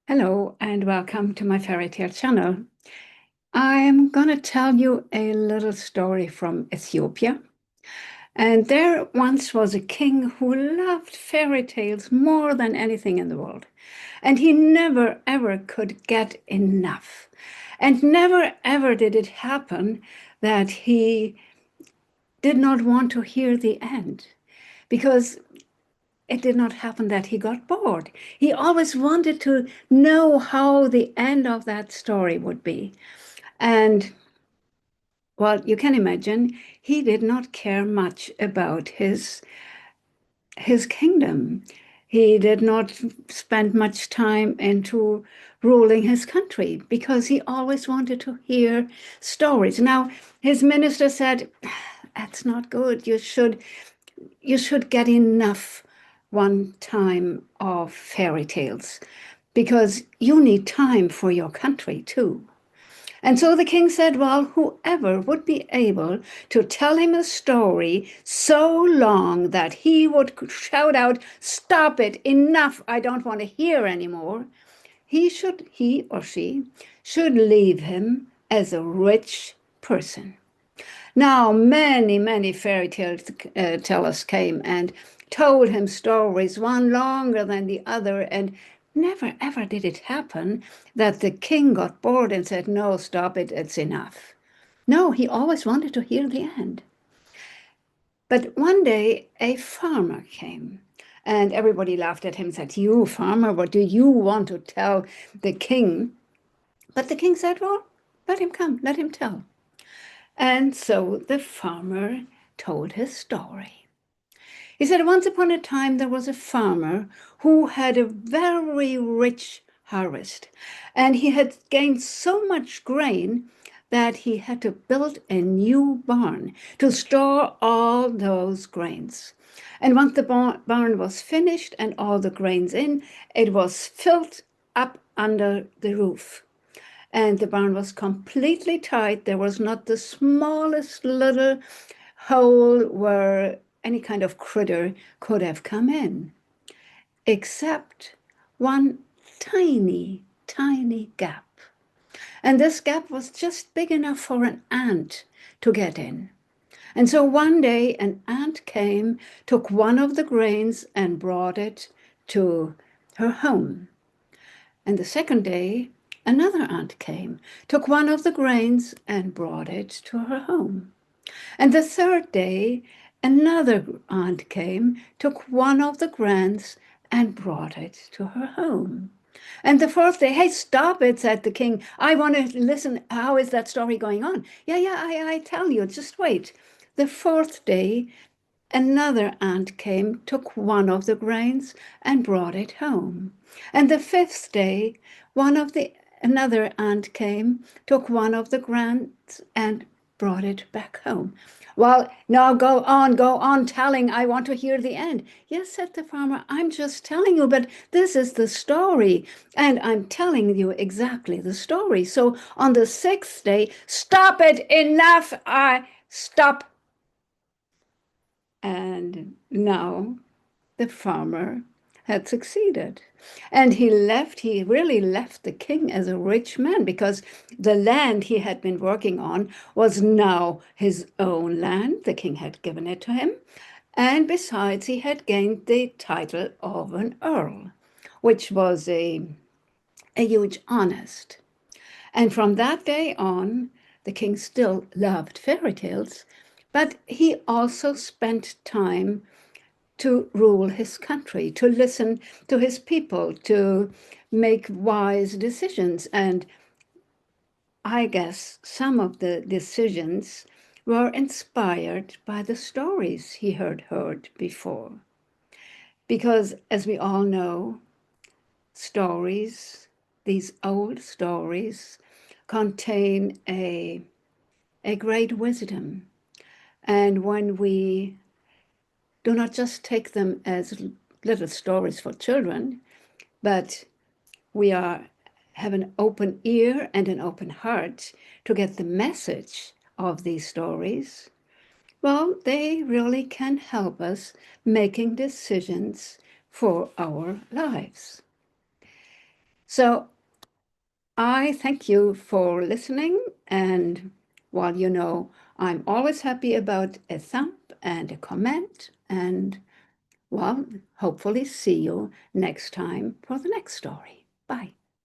Hello and welcome to my fairy tale channel. I'm going to tell you a little story from Ethiopia. And there once was a king who loved fairy tales more than anything in the world. And he never ever could get enough. And never ever did it happen that he did not want to hear the end. Because it did not happen that he got bored. He always wanted to know how the end of that story would be. And well, you can imagine he did not care much about his kingdom. He did not spend much time into ruling his country because he always wanted to hear stories. Now, his minister said, "That's not good. You should get enough one time of fairy tales because you need time for your country too." And so the king said, well, whoever would be able to tell him a story so long that he would shout out, "Stop it, enough, I don't want to hear anymore," he or she should leave him as a rich person. Now, many fairy tellers came and told him stories, one longer than the other, and never ever did it happen that the king got bored and said, "No, stop it, it's enough." No, he always wanted to hear the end. But one day a farmer came, and everybody laughed at him and said, "You, farmer, what do you want to tell the king?" But the king said, "Well, let him come, let him tell." And so the farmer told his story. He said, once upon a time there was a farmer who had a very rich harvest, and he had gained so much grain that he had to build a new barn to store all those grains. And once the barn was finished and all the grains in, it was filled up under the roof, and the barn was completely tight. There was not the smallest little hole where any kind of critter could have come in, except one tiny gap. And this gap was just big enough for an ant to get in. And so one day an ant came, took one of the grains, and brought it to her home. And the second day, another ant came, took one of the grains, and brought it to her home. And the third day, another ant came, took one of the grains, and brought it to her home. And the fourth day, "Hey, stop it," said the king. "I want to listen. How is that story going on?" Yeah, I tell you, just wait. The fourth day, another ant came, took one of the grains, and brought it home. And the fifth day, another ant came, took one of the grains, and brought it back home. "Well, now go on telling. I want to hear the end." "Yes," said the farmer, "I'm just telling you, but this is the story, and I'm telling you exactly the story. So on the sixth day, stop it, enough, I stop." And now the farmer had succeeded. And he really left the king as a rich man because the land he had been working on was now his own land. The king had given it to him. And besides, he had gained the title of an earl, which was a huge honor. And from that day on, the king still loved fairy tales, but he also spent time to rule his country, to listen to his people, to make wise decisions. And I guess some of the decisions were inspired by the stories he had heard before. Because, as we all know, stories, these old stories, contain a great wisdom. And when we do not just take them as little stories for children, but have an open ear and an open heart to get the message of these stories, well, they really can help us making decisions for our lives. So I thank you for listening. And while you know, I'm always happy about a thumb and a comment. And well, hopefully see you next time for the next story. Bye.